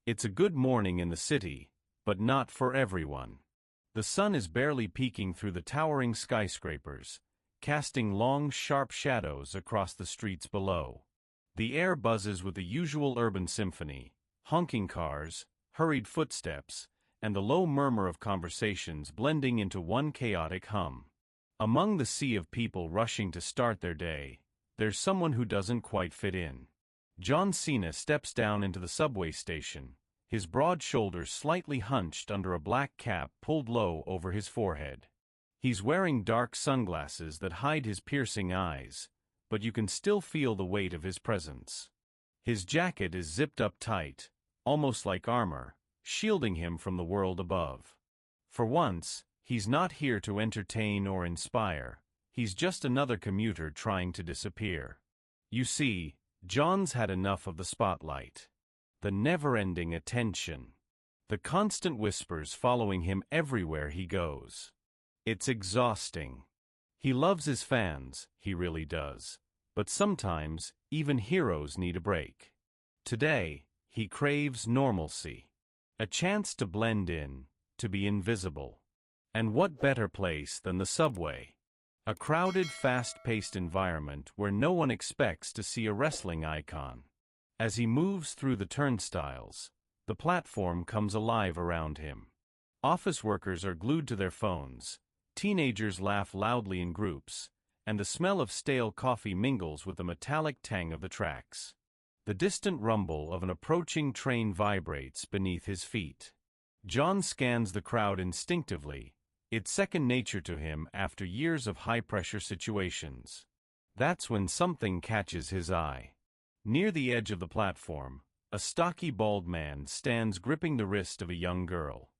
It's a good morning in the city, but not for everyone. The sun is barely peeking through the towering skyscrapers, casting long, sharp shadows across the streets below. The air buzzes with the usual urban symphony, honking cars, hurried footsteps, and the low murmur of conversations blending into one chaotic hum. Among the sea of people rushing to start their day, there's someone who doesn't quite fit in. John Cena steps down into the subway station, his broad shoulders slightly hunched under a black cap pulled low over his forehead. He's wearing dark sunglasses that hide his piercing eyes, but you can still feel the weight of his presence. His jacket is zipped up tight, almost like armor, shielding him from the world above. For once, he's not here to entertain or inspire, he's just another commuter trying to disappear. You see, John's had enough of the spotlight. The never-ending attention. The constant whispers following him everywhere he goes. It's exhausting. He loves his fans, he really does. But sometimes, even heroes need a break. Today, he craves normalcy. A chance to blend in, to be invisible. And what better place than the subway? A crowded, fast-paced environment where no one expects to see a wrestling icon. As he moves through the turnstiles, the platform comes alive around him. Office workers are glued to their phones, teenagers laugh loudly in groups, and the smell of stale coffee mingles with the metallic tang of the tracks. The distant rumble of an approaching train vibrates beneath his feet. John scans the crowd instinctively. It's second nature to him after years of high-pressure situations. That's when something catches his eye. Near the edge of the platform, a stocky bald man stands gripping the wrist of a young girl.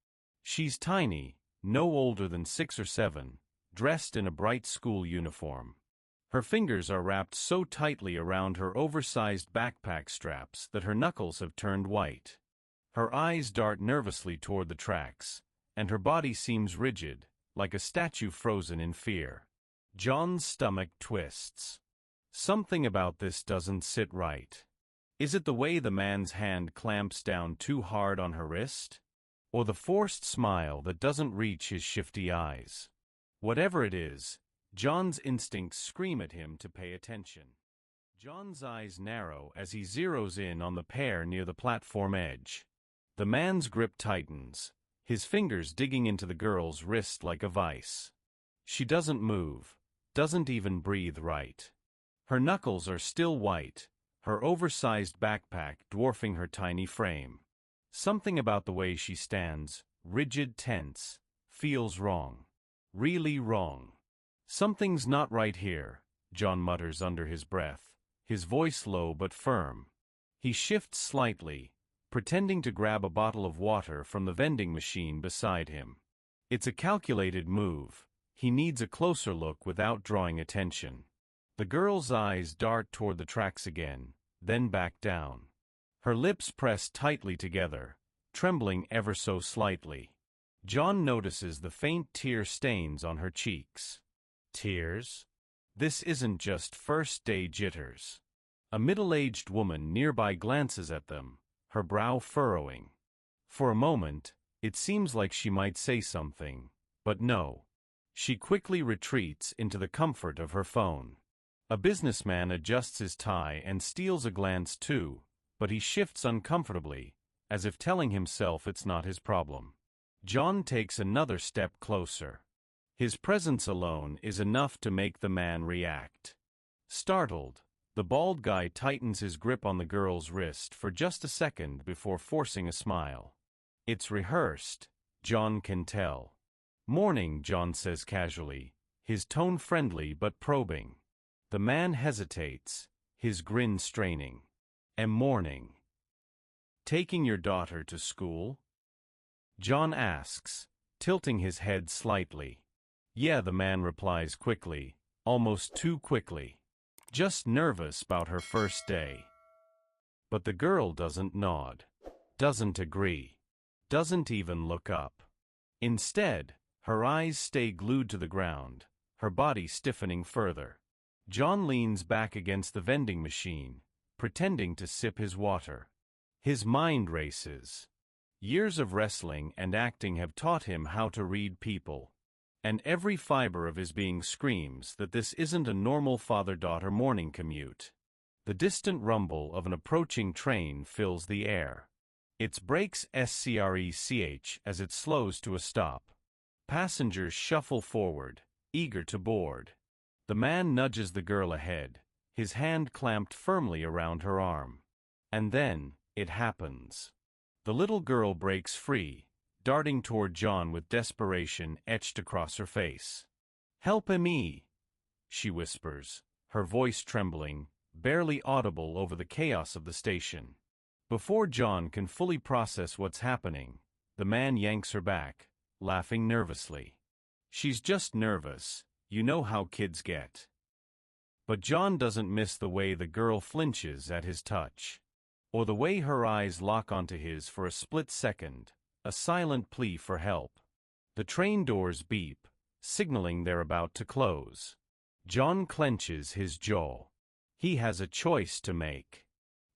She's tiny, no older than 6 or 7, dressed in a bright school uniform. Her fingers are wrapped so tightly around her oversized backpack straps that her knuckles have turned white. Her eyes dart nervously toward the tracks, and her body seems rigid, like a statue frozen in fear. John's stomach twists. Something about this doesn't sit right. Is it the way the man's hand clamps down too hard on her wrist? Or the forced smile that doesn't reach his shifty eyes? Whatever it is, John's instincts scream at him to pay attention. John's eyes narrow as he zeroes in on the pair near the platform edge. The man's grip tightens, his fingers digging into the girl's wrist like a vice. She doesn't move, doesn't even breathe right. Her knuckles are still white, her oversized backpack dwarfing her tiny frame. Something about the way she stands, rigid, tense, feels wrong. Really wrong. Something's not right here, John mutters under his breath, his voice low but firm. He shifts slightly, pretending to grab a bottle of water from the vending machine beside him. It's a calculated move. He needs a closer look without drawing attention. The girl's eyes dart toward the tracks again, then back down. Her lips press tightly together, trembling ever so slightly. John notices the faint tear stains on her cheeks. Tears? This isn't just first-day jitters. A middle-aged woman nearby glances at them, her brow furrowing. For a moment, it seems like she might say something, but no. She quickly retreats into the comfort of her phone. A businessman adjusts his tie and steals a glance too, but he shifts uncomfortably, as if telling himself it's not his problem. John takes another step closer. His presence alone is enough to make the man react. Startled, the bald guy tightens his grip on the girl's wrist for just a second before forcing a smile. It's rehearsed, John can tell. "Morning," John says casually, his tone friendly but probing. The man hesitates, his grin straining. "Morning. Taking your daughter to school?" John asks, tilting his head slightly. "Yeah," the man replies quickly, almost too quickly. "Just nervous about her first day." But the girl doesn't nod, doesn't agree, doesn't even look up. Instead, her eyes stay glued to the ground, her body stiffening further. John leans back against the vending machine, pretending to sip his water. His mind races. Years of wrestling and acting have taught him how to read people. And every fiber of his being screams that this isn't a normal father-daughter morning commute. The distant rumble of an approaching train fills the air. Its brakes screech as it slows to a stop. Passengers shuffle forward, eager to board. The man nudges the girl ahead, his hand clamped firmly around her arm. And then, it happens. The little girl breaks free, darting toward John with desperation etched across her face. "Help me," she whispers, her voice trembling, barely audible over the chaos of the station. Before John can fully process what's happening, the man yanks her back, laughing nervously. "She's just nervous, you know how kids get." But John doesn't miss the way the girl flinches at his touch, or the way her eyes lock onto his for a split second, a silent plea for help. The train doors beep, signaling they're about to close. John clenches his jaw. He has a choice to make.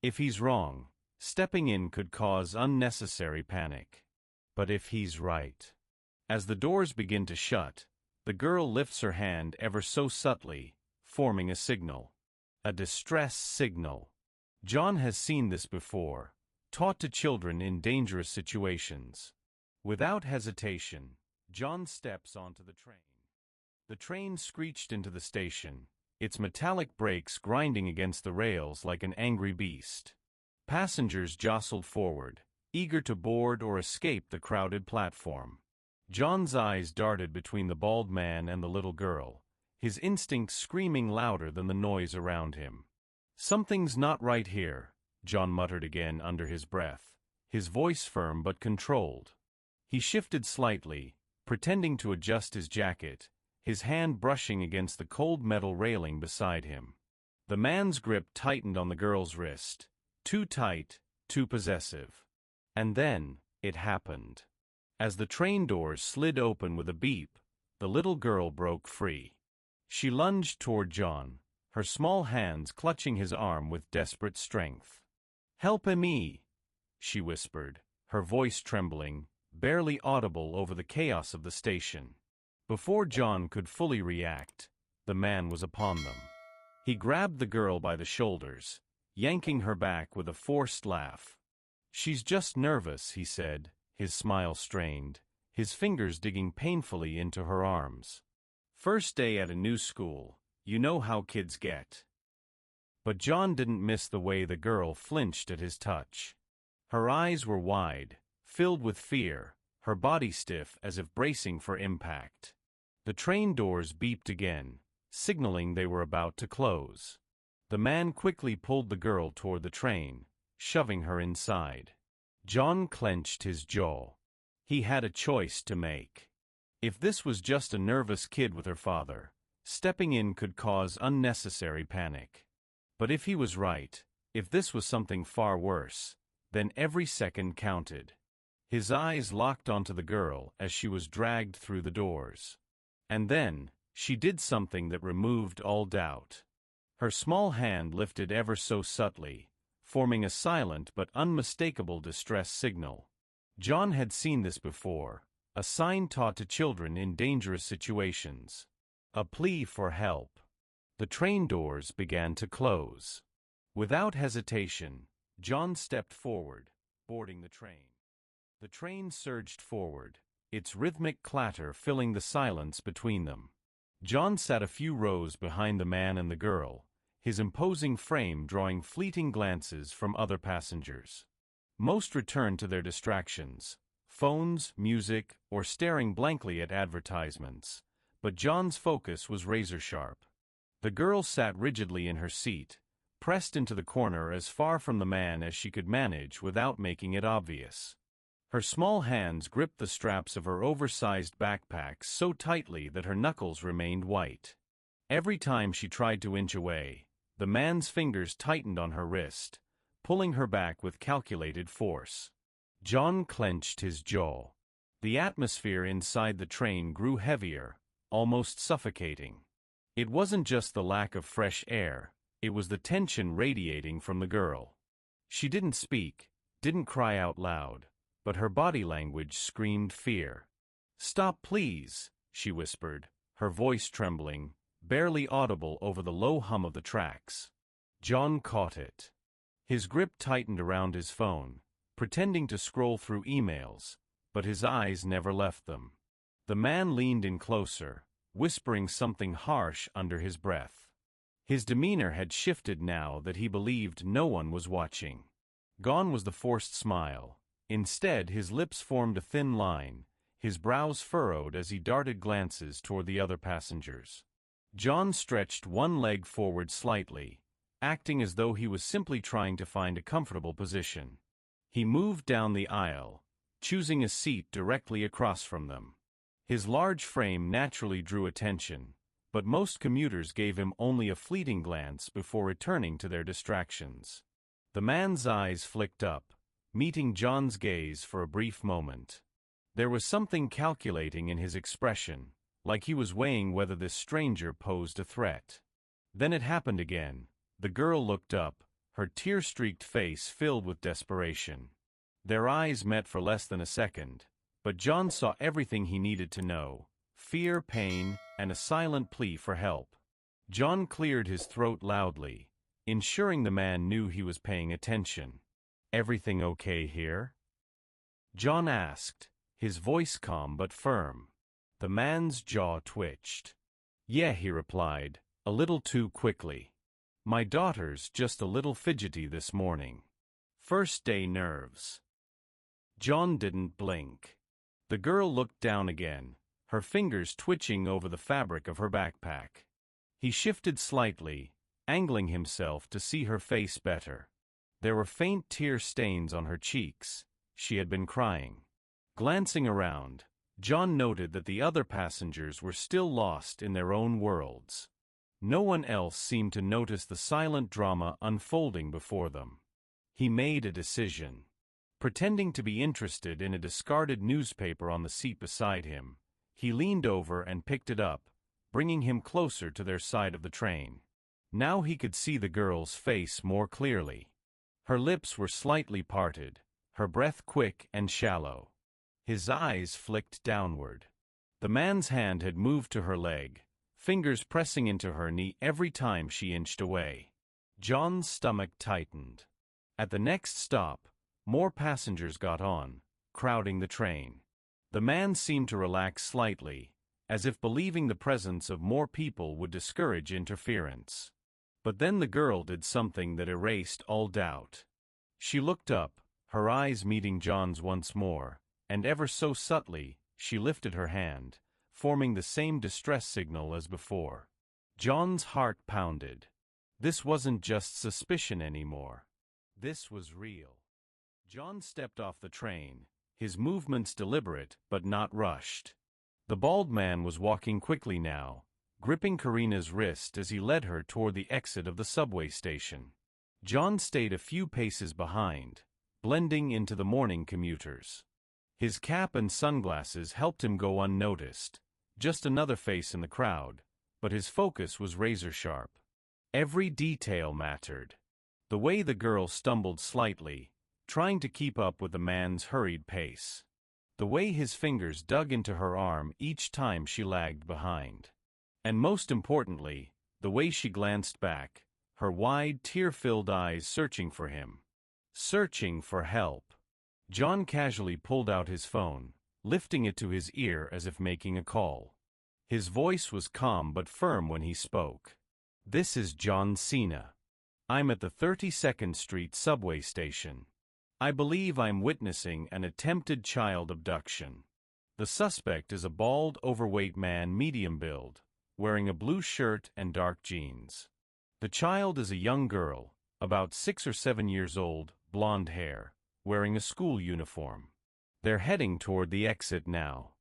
If he's wrong, stepping in could cause unnecessary panic. But if he's right... As the doors begin to shut, the girl lifts her hand ever so subtly, forming a signal. A distress signal. John has seen this before, taught to children in dangerous situations. Without hesitation, John steps onto the train. The train screeched into the station, its metallic brakes grinding against the rails like an angry beast. Passengers jostled forward, eager to board or escape the crowded platform. John's eyes darted between the bald man and the little girl, his instincts screaming louder than the noise around him. "Something's not right here," John muttered again under his breath, his voice firm but controlled. He shifted slightly, pretending to adjust his jacket, his hand brushing against the cold metal railing beside him. The man's grip tightened on the girl's wrist, too tight, too possessive. And then, it happened. As the train doors slid open with a beep, the little girl broke free. She lunged toward John, her small hands clutching his arm with desperate strength. "Help me," she whispered, her voice trembling, barely audible over the chaos of the station. Before John could fully react, the man was upon them. He grabbed the girl by the shoulders, yanking her back with a forced laugh. "She's just nervous," he said, his smile strained, his fingers digging painfully into her arms. "First day at a new school, you know how kids get." But John didn't miss the way the girl flinched at his touch. Her eyes were wide, filled with fear, her body stiff as if bracing for impact. The train doors beeped again, signaling they were about to close. The man quickly pulled the girl toward the train, shoving her inside. John clenched his jaw. He had a choice to make. If this was just a nervous kid with her father, stepping in could cause unnecessary panic. But if he was right, if this was something far worse, then every second counted. His eyes locked onto the girl as she was dragged through the doors. And then, she did something that removed all doubt. Her small hand lifted ever so subtly, forming a silent but unmistakable distress signal. John had seen this before, a sign taught to children in dangerous situations. A plea for help. The train doors began to close. Without hesitation, John stepped forward, boarding the train. The train surged forward, its rhythmic clatter filling the silence between them. John sat a few rows behind the man and the girl, his imposing frame drawing fleeting glances from other passengers. Most returned to their distractions, phones, music, or staring blankly at advertisements, but John's focus was razor-sharp. The girl sat rigidly in her seat, pressed into the corner as far from the man as she could manage without making it obvious. Her small hands gripped the straps of her oversized backpack so tightly that her knuckles remained white. Every time she tried to inch away, the man's fingers tightened on her wrist, pulling her back with calculated force. John clenched his jaw. The atmosphere inside the train grew heavier, almost suffocating. It wasn't just the lack of fresh air, it was the tension radiating from the girl. She didn't speak, didn't cry out loud, but her body language screamed fear. "Stop, please," she whispered, her voice trembling, barely audible over the low hum of the tracks. John caught it. His grip tightened around his phone, pretending to scroll through emails, but his eyes never left them. The man leaned in closer, whispering something harsh under his breath. His demeanor had shifted now that he believed no one was watching. Gone was the forced smile. Instead, his lips formed a thin line, his brows furrowed as he darted glances toward the other passengers. John stretched one leg forward slightly, acting as though he was simply trying to find a comfortable position. He moved down the aisle, choosing a seat directly across from them. His large frame naturally drew attention, but most commuters gave him only a fleeting glance before returning to their distractions. The man's eyes flicked up, meeting John's gaze for a brief moment. There was something calculating in his expression, like he was weighing whether this stranger posed a threat. Then it happened again. The girl looked up, her tear-streaked face filled with desperation. Their eyes met for less than a second, but John saw everything he needed to know: fear, pain, and a silent plea for help. John cleared his throat loudly, ensuring the man knew he was paying attention. "Everything okay here?" John asked, his voice calm but firm. The man's jaw twitched. "Yeah," he replied, a little too quickly. "My daughter's just a little fidgety this morning. First day nerves." John didn't blink. The girl looked down again, her fingers twitching over the fabric of her backpack. He shifted slightly, angling himself to see her face better. There were faint tear stains on her cheeks. She had been crying. Glancing around, John noted that the other passengers were still lost in their own worlds. No one else seemed to notice the silent drama unfolding before them. He made a decision. Pretending to be interested in a discarded newspaper on the seat beside him, he leaned over and picked it up, bringing him closer to their side of the train. Now he could see the girl's face more clearly. Her lips were slightly parted, her breath quick and shallow. His eyes flicked downward. The man's hand had moved to her leg, fingers pressing into her knee every time she inched away. John's stomach tightened. At the next stop, more passengers got on, crowding the train. The man seemed to relax slightly, as if believing the presence of more people would discourage interference. But then the girl did something that erased all doubt. She looked up, her eyes meeting John's once more, and ever so subtly, she lifted her hand, forming the same distress signal as before. John's heart pounded. This wasn't just suspicion anymore. This was real. John stepped off the train, his movements deliberate but not rushed. The bald man was walking quickly now, gripping Karina's wrist as he led her toward the exit of the subway station. John stayed a few paces behind, blending into the morning commuters. His cap and sunglasses helped him go unnoticed, just another face in the crowd, but his focus was razor-sharp. Every detail mattered. The way the girl stumbled slightly, trying to keep up with the man's hurried pace. The way his fingers dug into her arm each time she lagged behind. And most importantly, the way she glanced back, her wide, tear-filled eyes searching for him. Searching for help. John casually pulled out his phone, lifting it to his ear as if making a call. His voice was calm but firm when he spoke. "This is John Cena. I'm at the 32nd Street subway station. I believe I'm witnessing an attempted child abduction. The suspect is a bald, overweight man, medium build, wearing a blue shirt and dark jeans. The child is a young girl, about 6 or 7 years old, blonde hair, wearing a school uniform. They're heading toward the exit now."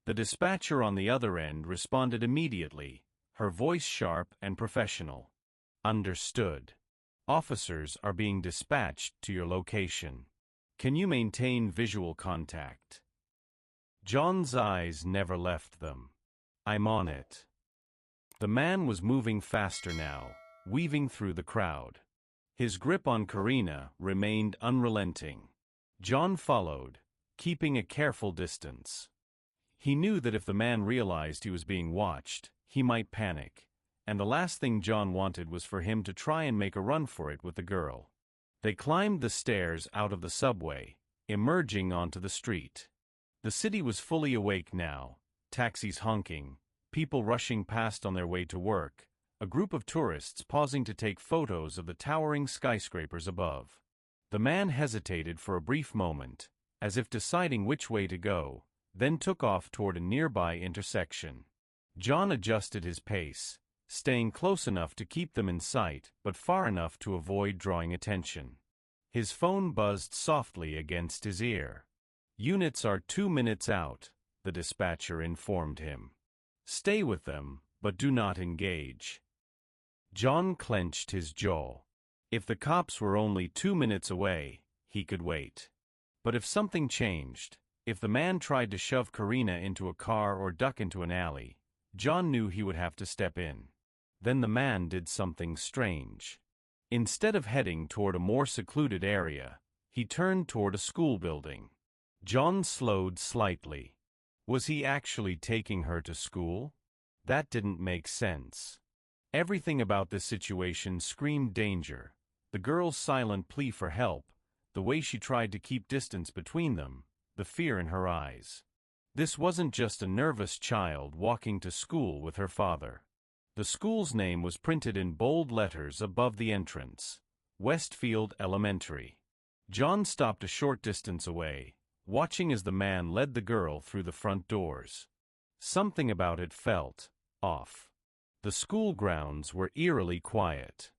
The dispatcher on the other end responded immediately, her voice sharp and professional. "Understood. Officers are being dispatched to your location. Can you maintain visual contact?" John's eyes never left them. "I'm on it." The man was moving faster now, weaving through the crowd. His grip on Karina remained unrelenting. John followed, keeping a careful distance. He knew that if the man realized he was being watched, he might panic, and the last thing John wanted was for him to try and make a run for it with the girl. They climbed the stairs out of the subway, emerging onto the street. The city was fully awake now, taxis honking, people rushing past on their way to work, a group of tourists pausing to take photos of the towering skyscrapers above. The man hesitated for a brief moment, as if deciding which way to go, then took off toward a nearby intersection. John adjusted his pace, staying close enough to keep them in sight but far enough to avoid drawing attention. His phone buzzed softly against his ear. "Units are 2 minutes out," the dispatcher informed him. "Stay with them, but do not engage." John clenched his jaw. If the cops were only 2 minutes away, he could wait. But if something changed, if the man tried to shove Karina into a car or duck into an alley, John knew he would have to step in. Then the man did something strange. Instead of heading toward a more secluded area, he turned toward a school building. John slowed slightly. Was he actually taking her to school? That didn't make sense. Everything about this situation screamed danger. The girl's silent plea for help, the way she tried to keep distance between them, the fear in her eyes. This wasn't just a nervous child walking to school with her father. The school's name was printed in bold letters above the entrance: Westfield Elementary. John stopped a short distance away, watching as the man led the girl through the front doors. Something about it felt off. The school grounds were eerily quiet.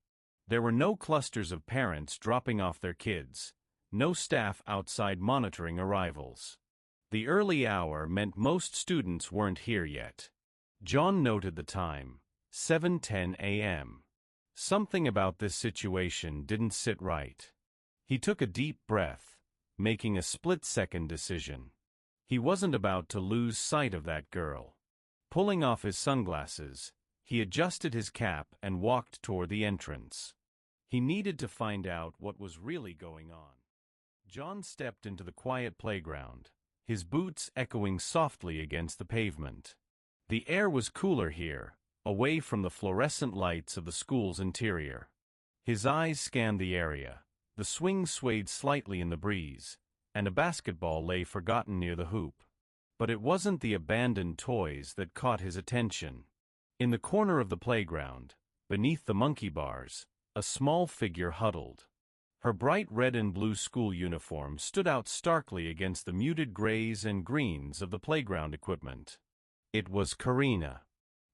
There were no clusters of parents dropping off their kids, no staff outside monitoring arrivals. The early hour meant most students weren't here yet. John noted the time: 7:10 a.m. Something about this situation didn't sit right. He took a deep breath, making a split-second decision. He wasn't about to lose sight of that girl. Pulling off his sunglasses, he adjusted his cap and walked toward the entrance. He needed to find out what was really going on. John stepped into the quiet playground, his boots echoing softly against the pavement. The air was cooler here, away from the fluorescent lights of the school's interior. His eyes scanned the area. The swing swayed slightly in the breeze, and a basketball lay forgotten near the hoop. But it wasn't the abandoned toys that caught his attention. In the corner of the playground, beneath the monkey bars, a small figure huddled. Her bright red and blue school uniform stood out starkly against the muted grays and greens of the playground equipment. It was Karina.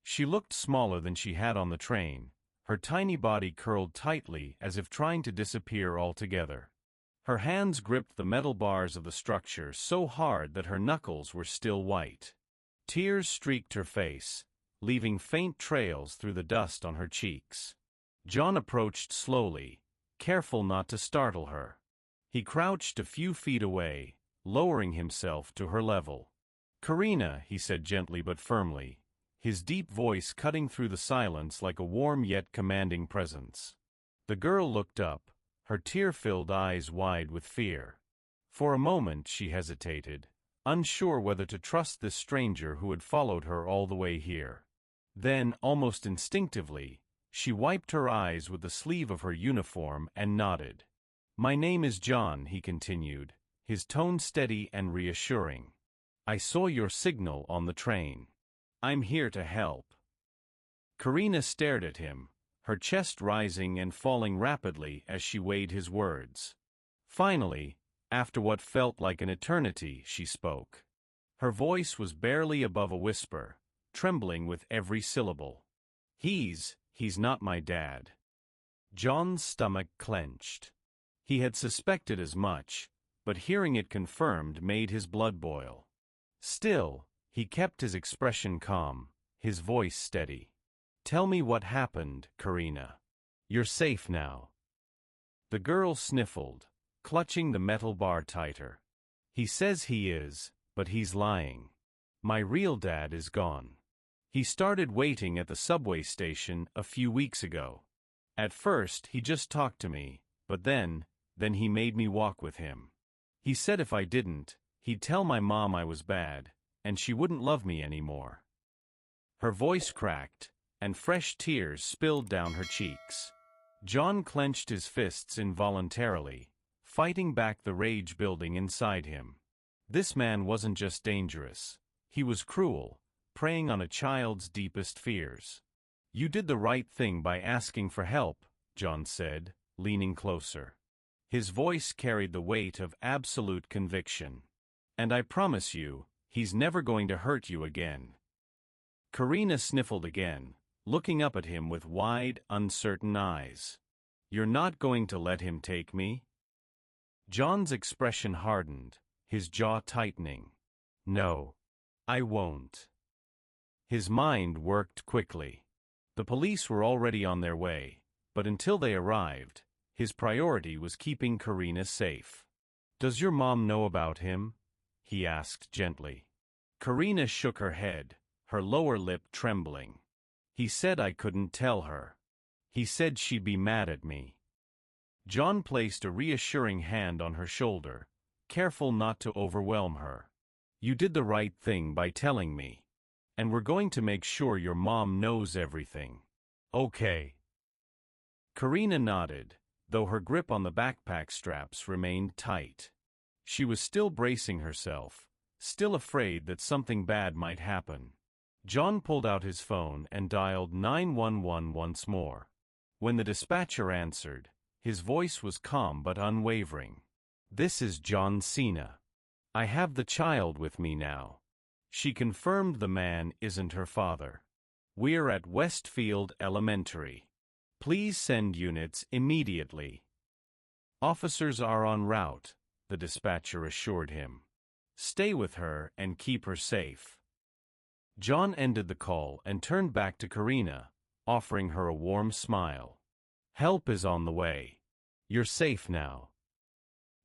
She looked smaller than she had on the train, her tiny body curled tightly as if trying to disappear altogether. Her hands gripped the metal bars of the structure so hard that her knuckles were still white. Tears streaked her face, leaving faint trails through the dust on her cheeks. John approached slowly, careful not to startle her. He crouched a few feet away, lowering himself to her level. "Karina," he said gently but firmly, his deep voice cutting through the silence like a warm yet commanding presence. The girl looked up, her tear-filled eyes wide with fear. For a moment she hesitated, unsure whether to trust this stranger who had followed her all the way here. Then, almost instinctively, she wiped her eyes with the sleeve of her uniform and nodded. "My name is John," he continued, his tone steady and reassuring. "I saw your signal on the train. I'm here to help." Karina stared at him, her chest rising and falling rapidly as she weighed his words. Finally, after what felt like an eternity, she spoke. Her voice was barely above a whisper, trembling with every syllable. He's not my dad." John's stomach clenched. He had suspected as much, but hearing it confirmed made his blood boil. Still, he kept his expression calm, his voice steady. "Tell me what happened, Karina. You're safe now." The girl sniffled, clutching the metal bar tighter. "He says he is, but he's lying. My real dad is gone. He started waiting at the subway station a few weeks ago. At first, he just talked to me, but then he made me walk with him. He said if I didn't, he'd tell my mom I was bad, and she wouldn't love me anymore." Her voice cracked, and fresh tears spilled down her cheeks. John clenched his fists involuntarily, fighting back the rage building inside him. This man wasn't just dangerous. He was cruel, preying on a child's deepest fears. "You did the right thing by asking for help," John said, leaning closer. His voice carried the weight of absolute conviction. "And I promise you, he's never going to hurt you again." Karina sniffled again, looking up at him with wide, uncertain eyes. "You're not going to let him take me?" John's expression hardened, his jaw tightening. "No, I won't." His mind worked quickly. The police were already on their way, but until they arrived, his priority was keeping Karina safe. "Does your mom know about him?" he asked gently. Karina shook her head, her lower lip trembling. "He said I couldn't tell her. He said she'd be mad at me." John placed a reassuring hand on her shoulder, careful not to overwhelm her. "You did the right thing by telling me. And we're going to make sure your mom knows everything. Okay." Karina nodded, though her grip on the backpack straps remained tight. She was still bracing herself, still afraid that something bad might happen. John pulled out his phone and dialed 911 once more. When the dispatcher answered, his voice was calm but unwavering. "This is John Cena. I have the child with me now." She confirmed the man isn't her father. "We're at Westfield Elementary. Please send units immediately." "Officers are en route," the dispatcher assured him. "Stay with her and keep her safe." John ended the call and turned back to Karina, offering her a warm smile. "Help is on the way. You're safe now."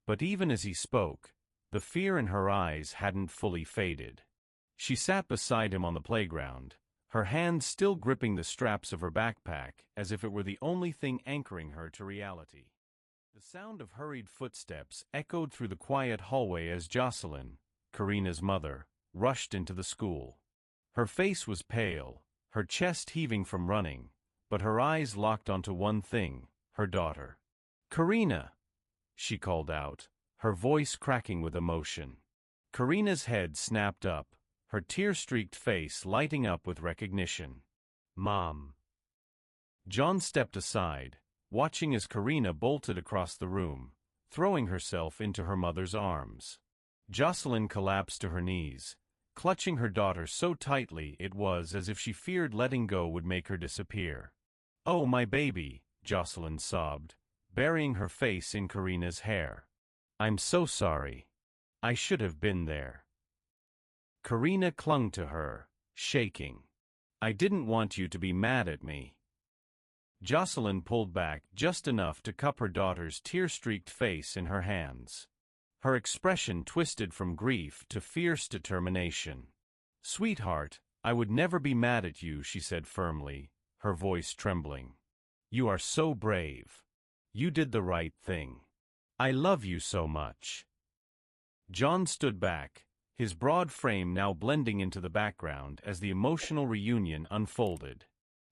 But even as he spoke, the fear in her eyes hadn't fully faded. She sat beside him on the playground, her hands still gripping the straps of her backpack as if it were the only thing anchoring her to reality. The sound of hurried footsteps echoed through the quiet hallway as Jocelyn, Karina's mother, rushed into the school. Her face was pale, her chest heaving from running, but her eyes locked onto one thing, her daughter. "Karina!" she called out, her voice cracking with emotion. Karina's head snapped up, her tear-streaked face lighting up with recognition. "Mom." John stepped aside, watching as Karina bolted across the room, throwing herself into her mother's arms. Jocelyn collapsed to her knees, clutching her daughter so tightly it was as if she feared letting go would make her disappear. "Oh, my baby," Jocelyn sobbed, burying her face in Karina's hair. "I'm so sorry. I should have been there." Karina clung to her, shaking. "I didn't want you to be mad at me." Jocelyn pulled back just enough to cup her daughter's tear-streaked face in her hands. Her expression twisted from grief to fierce determination. "Sweetheart, I would never be mad at you," she said firmly, her voice trembling. "You are so brave. You did the right thing. I love you so much." John stood back, his broad frame now blending into the background as the emotional reunion unfolded.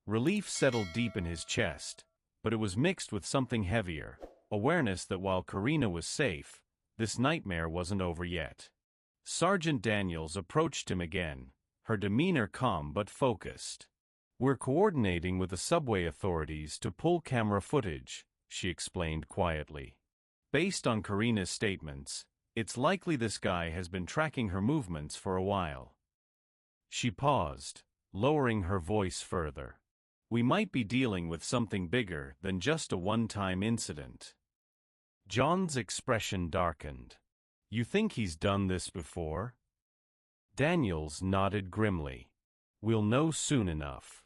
Relief settled deep in his chest, but it was mixed with something heavier, awareness that while Karina was safe, this nightmare wasn't over yet. Sergeant Daniels approached him again, her demeanor calm but focused. "We're coordinating with the subway authorities to pull camera footage," she explained quietly. "Based on Karina's statements, it's likely this guy has been tracking her movements for a while." She paused, lowering her voice further. "We might be dealing with something bigger than just a one-time incident." John's expression darkened. "You think he's done this before?" Daniels nodded grimly. "We'll know soon enough.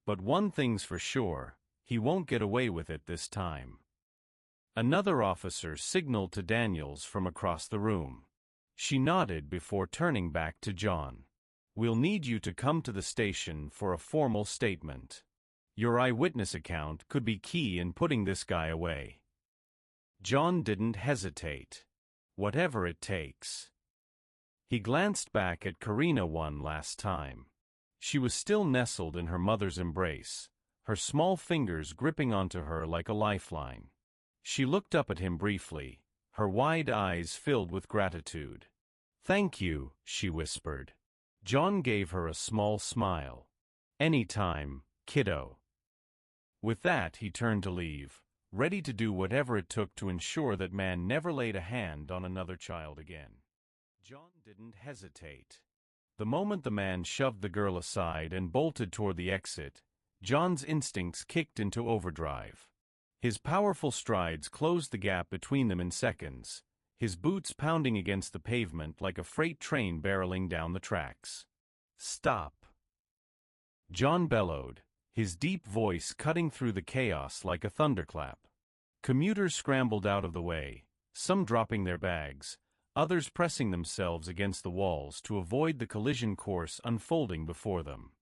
But one thing's for sure, he won't get away with it this time." Another officer signaled to Daniels from across the room. She nodded before turning back to John. "We'll need you to come to the station for a formal statement." Your eyewitness account could be key in putting this guy away. John didn't hesitate. Whatever it takes. He glanced back at Karina one last time. She was still nestled in her mother's embrace, her small fingers gripping onto her like a lifeline. She looked up at him briefly, her wide eyes filled with gratitude. "Thank you," she whispered. John gave her a small smile. "Anytime, kiddo." With that, he turned to leave, ready to do whatever it took to ensure that man never laid a hand on another child again. John didn't hesitate. The moment the man shoved the girl aside and bolted toward the exit, John's instincts kicked into overdrive. His powerful strides closed the gap between them in seconds, his boots pounding against the pavement like a freight train barreling down the tracks. "Stop!" John bellowed, his deep voice cutting through the chaos like a thunderclap. Commuters scrambled out of the way, some dropping their bags, others pressing themselves against the walls to avoid the collision course unfolding before them.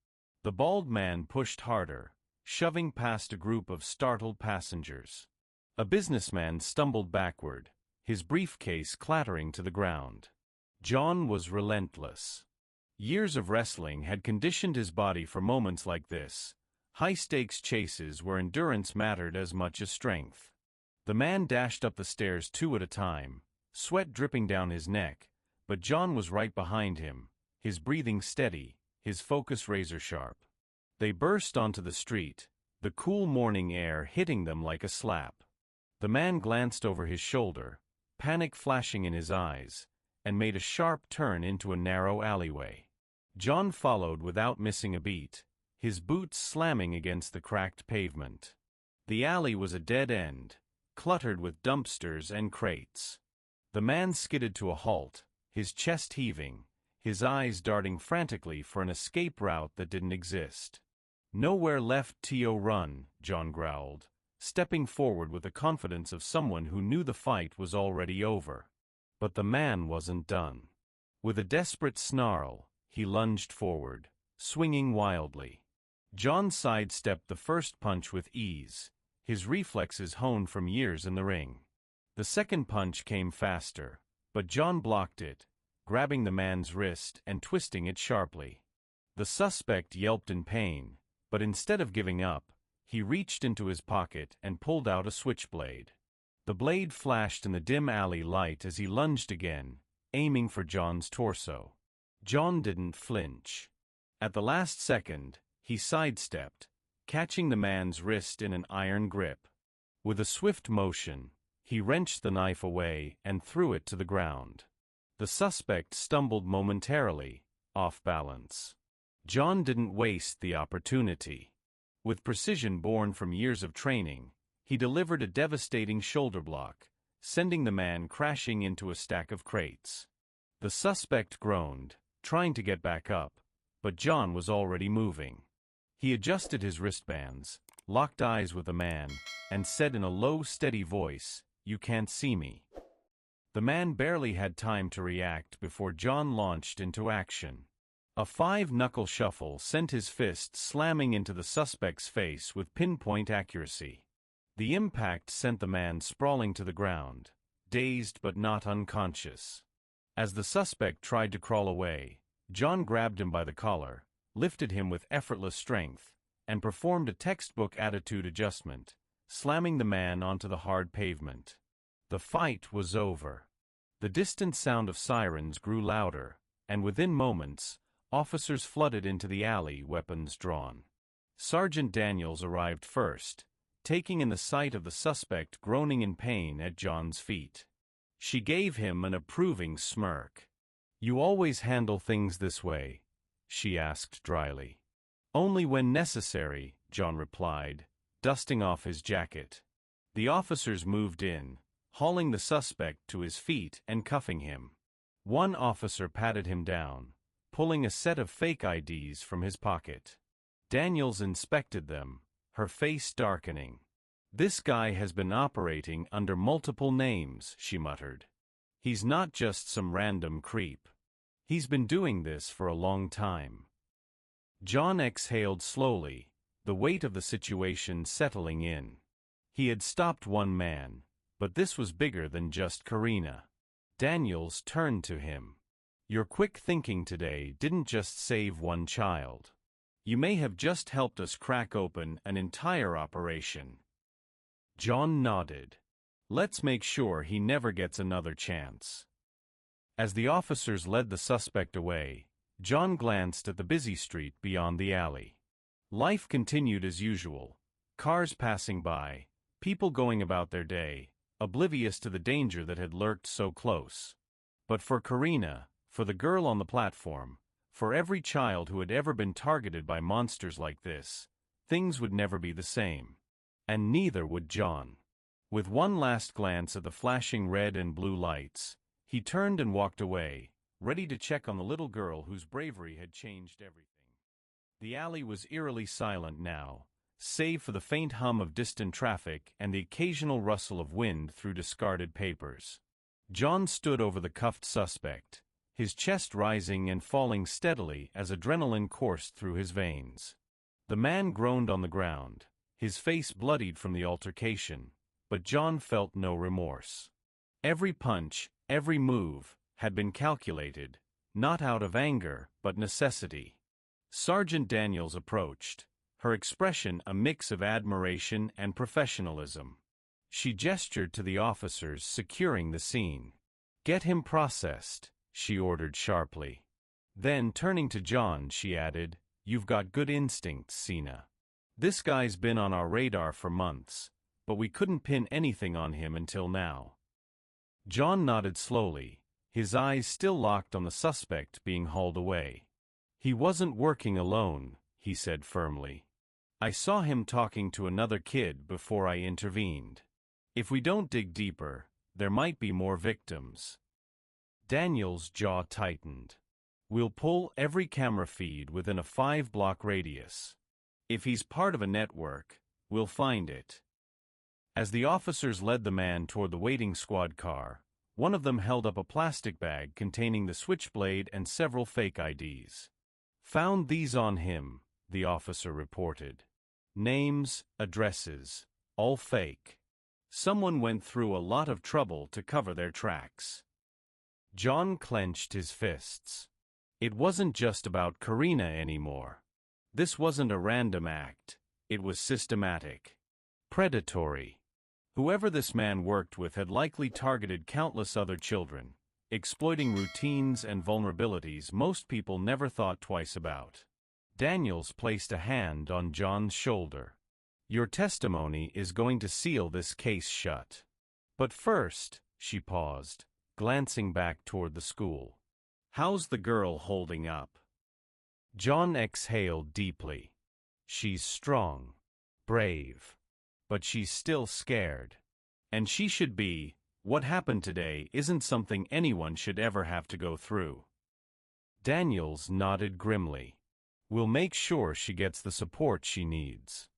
The bald man pushed harder, shoving past a group of startled passengers. A businessman stumbled backward, his briefcase clattering to the ground. John was relentless. Years of wrestling had conditioned his body for moments like this, high-stakes chases where endurance mattered as much as strength. The man dashed up the stairs two at a time, sweat dripping down his neck, but John was right behind him, his breathing steady, his focus razor-sharp. They burst onto the street, the cool morning air hitting them like a slap. The man glanced over his shoulder, panic flashing in his eyes, and made a sharp turn into a narrow alleyway. John followed without missing a beat, his boots slamming against the cracked pavement. The alley was a dead end, cluttered with dumpsters and crates. The man skidded to a halt, his chest heaving, his eyes darting frantically for an escape route that didn't exist. "Nowhere left to run," John growled, stepping forward with the confidence of someone who knew the fight was already over. But the man wasn't done. With a desperate snarl, he lunged forward, swinging wildly. John sidestepped the first punch with ease, his reflexes honed from years in the ring. The second punch came faster, but John blocked it, grabbing the man's wrist and twisting it sharply. The suspect yelped in pain, but instead of giving up, he reached into his pocket and pulled out a switchblade. The blade flashed in the dim alley light as he lunged again, aiming for John's torso. John didn't flinch. At the last second, he sidestepped, catching the man's wrist in an iron grip. With a swift motion, he wrenched the knife away and threw it to the ground. The suspect stumbled momentarily, off balance. John didn't waste the opportunity. With precision born from years of training, he delivered a devastating shoulder block, sending the man crashing into a stack of crates. The suspect groaned, trying to get back up, but John was already moving. He adjusted his wristbands, locked eyes with the man, and said in a low, steady voice, "You can't see me." The man barely had time to react before John launched into action. A five-knuckle shuffle sent his fist slamming into the suspect's face with pinpoint accuracy. The impact sent the man sprawling to the ground, dazed but not unconscious. As the suspect tried to crawl away, John grabbed him by the collar, lifted him with effortless strength, and performed a textbook attitude adjustment, slamming the man onto the hard pavement. The fight was over. The distant sound of sirens grew louder, and within moments, officers flooded into the alley, weapons drawn. Sergeant Daniels arrived first, taking in the sight of the suspect groaning in pain at John's feet. She gave him an approving smirk. "You always handle things this way?" she asked dryly. "Only when necessary," John replied, dusting off his jacket. The officers moved in, hauling the suspect to his feet and cuffing him. One officer patted him down, pulling a set of fake IDs from his pocket. Daniels inspected them, her face darkening. "This guy has been operating under multiple names," she muttered. "He's not just some random creep. He's been doing this for a long time." John exhaled slowly, the weight of the situation settling in. He had stopped one man, but this was bigger than just Cena. Daniels turned to him. Your quick thinking today didn't just save one child. You may have just helped us crack open an entire operation. John nodded. Let's make sure he never gets another chance. As the officers led the suspect away, John glanced at the busy street beyond the alley. Life continued as usual, cars passing by, people going about their day, oblivious to the danger that had lurked so close. But for Cena, for the girl on the platform, for every child who had ever been targeted by monsters like this, things would never be the same. And neither would John. With one last glance at the flashing red and blue lights, he turned and walked away, ready to check on the little girl whose bravery had changed everything. The alley was eerily silent now, save for the faint hum of distant traffic and the occasional rustle of wind through discarded papers. John stood over the cuffed suspect, his chest rising and falling steadily as adrenaline coursed through his veins. The man groaned on the ground, his face bloodied from the altercation, but John felt no remorse. Every punch, every move, had been calculated, not out of anger, but necessity. Sergeant Daniels approached, her expression a mix of admiration and professionalism. She gestured to the officers securing the scene. Get him processed, she ordered sharply. Then, turning to John, she added, You've got good instincts, Cena. This guy's been on our radar for months, but we couldn't pin anything on him until now. John nodded slowly, his eyes still locked on the suspect being hauled away. He wasn't working alone, he said firmly. I saw him talking to another kid before I intervened. If we don't dig deeper, there might be more victims. Daniel's jaw tightened. We'll pull every camera feed within a 5-block radius. If he's part of a network, we'll find it. As the officers led the man toward the waiting squad car, one of them held up a plastic bag containing the switchblade and several fake IDs. Found these on him, the officer reported. Names, addresses, all fake. Someone went through a lot of trouble to cover their tracks. John clenched his fists. It wasn't just about Cena anymore. This wasn't a random act, it was systematic. Predatory. Whoever this man worked with had likely targeted countless other children, exploiting routines and vulnerabilities most people never thought twice about. Daniels placed a hand on John's shoulder. Your testimony is going to seal this case shut. But first, she paused, glancing back toward the school. How's the girl holding up? John exhaled deeply. She's strong, brave, but she's still scared. And she should be. What happened today isn't something anyone should ever have to go through. Daniels nodded grimly. We'll make sure she gets the support she needs.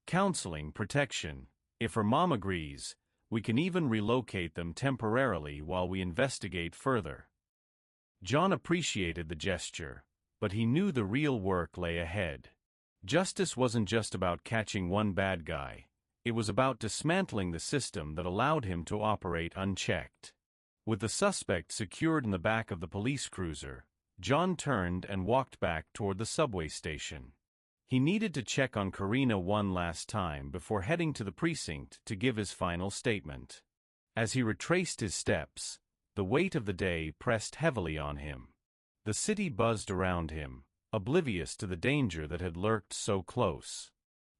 Counseling, protection. If her mom agrees, we can even relocate them temporarily while we investigate further. John appreciated the gesture, but he knew the real work lay ahead. Justice wasn't just about catching one bad guy. It was about dismantling the system that allowed him to operate unchecked. With the suspect secured in the back of the police cruiser, John turned and walked back toward the subway station. He needed to check on Cena one last time before heading to the precinct to give his final statement. As he retraced his steps, the weight of the day pressed heavily on him. The city buzzed around him, oblivious to the danger that had lurked so close.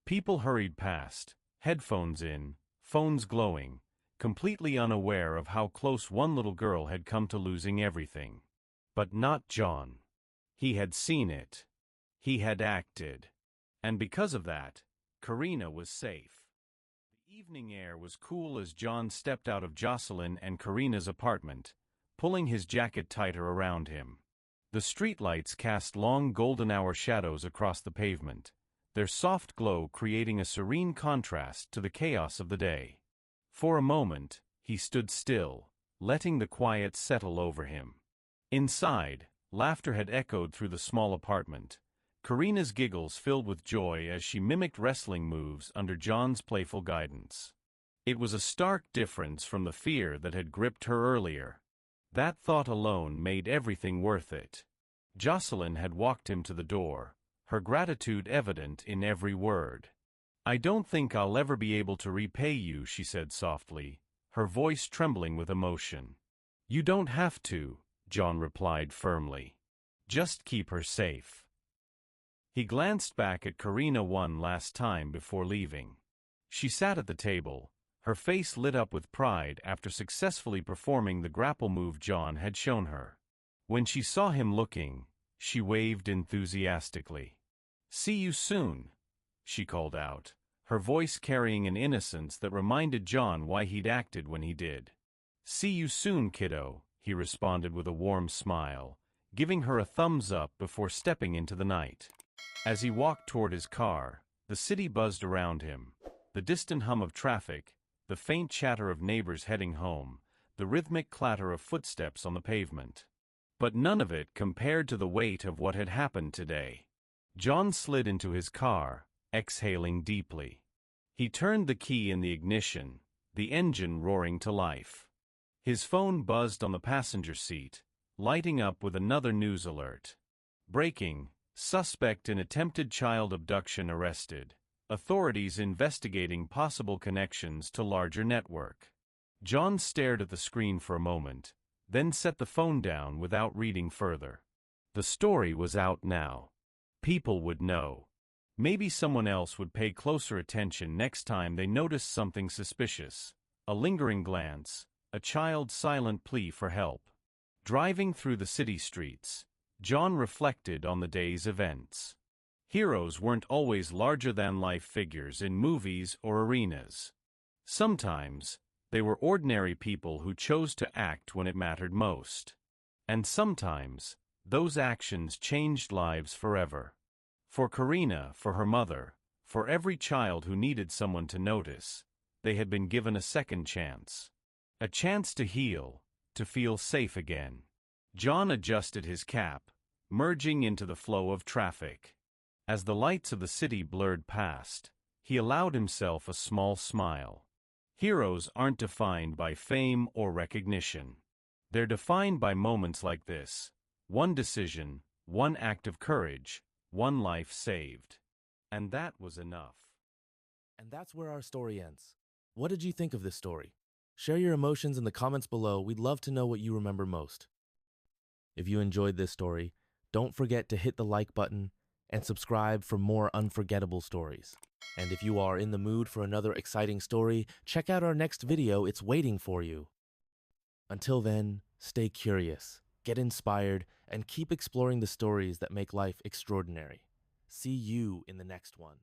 People hurried past, headphones in, phones glowing, completely unaware of how close one little girl had come to losing everything. But not John. He had seen it. He had acted. And because of that, Cena was safe. The evening air was cool as John stepped out of Jocelyn and Karina's apartment, pulling his jacket tighter around him. The streetlights cast long golden hour shadows across the pavement, their soft glow creating a serene contrast to the chaos of the day. For a moment, he stood still, letting the quiet settle over him. Inside, laughter had echoed through the small apartment. Karina's giggles filled with joy as she mimicked wrestling moves under John's playful guidance. It was a stark difference from the fear that had gripped her earlier. That thought alone made everything worth it. Jocelyn had walked him to the door, her gratitude evident in every word. "I don't think I'll ever be able to repay you," she said softly, her voice trembling with emotion. "You don't have to," John replied firmly. "Just keep her safe." He glanced back at Karina one last time before leaving. She sat at the table, her face lit up with pride after successfully performing the grapple move John had shown her. When she saw him looking, she waved enthusiastically. "See you soon," she called out, her voice carrying an innocence that reminded John why he'd acted when he did. "See you soon, kiddo," he responded with a warm smile, giving her a thumbs up before stepping into the night. As he walked toward his car, the city buzzed around him, the distant hum of traffic, the faint chatter of neighbors heading home, the rhythmic clatter of footsteps on the pavement. But none of it compared to the weight of what had happened today. John slid into his car, exhaling deeply. He turned the key in the ignition, the engine roaring to life. His phone buzzed on the passenger seat, lighting up with another news alert. Breaking: suspect in attempted child abduction arrested. Authorities investigating possible connections to larger network. John stared at the screen for a moment, then set the phone down without reading further. The story was out now. People would know. Maybe someone else would pay closer attention next time they noticed something suspicious. A lingering glance, a child's silent plea for help. Driving through the city streets, John reflected on the day's events. Heroes weren't always larger-than-life figures in movies or arenas. Sometimes, they were ordinary people who chose to act when it mattered most. And sometimes, those actions changed lives forever. For Karina, for her mother, for every child who needed someone to notice, they had been given a second chance. A chance to heal, to feel safe again. John adjusted his cap, merging into the flow of traffic. As the lights of the city blurred past, he allowed himself a small smile. Heroes aren't defined by fame or recognition. They're defined by moments like this. One decision, one act of courage, one life saved. And that was enough. And that's where our story ends. What did you think of this story? Share your emotions in the comments below. We'd love to know what you remember most. If you enjoyed this story, don't forget to hit the like button and subscribe for more unforgettable stories. And if you are in the mood for another exciting story, check out our next video. It's waiting for you. Until then, stay curious, get inspired, and keep exploring the stories that make life extraordinary. See you in the next one.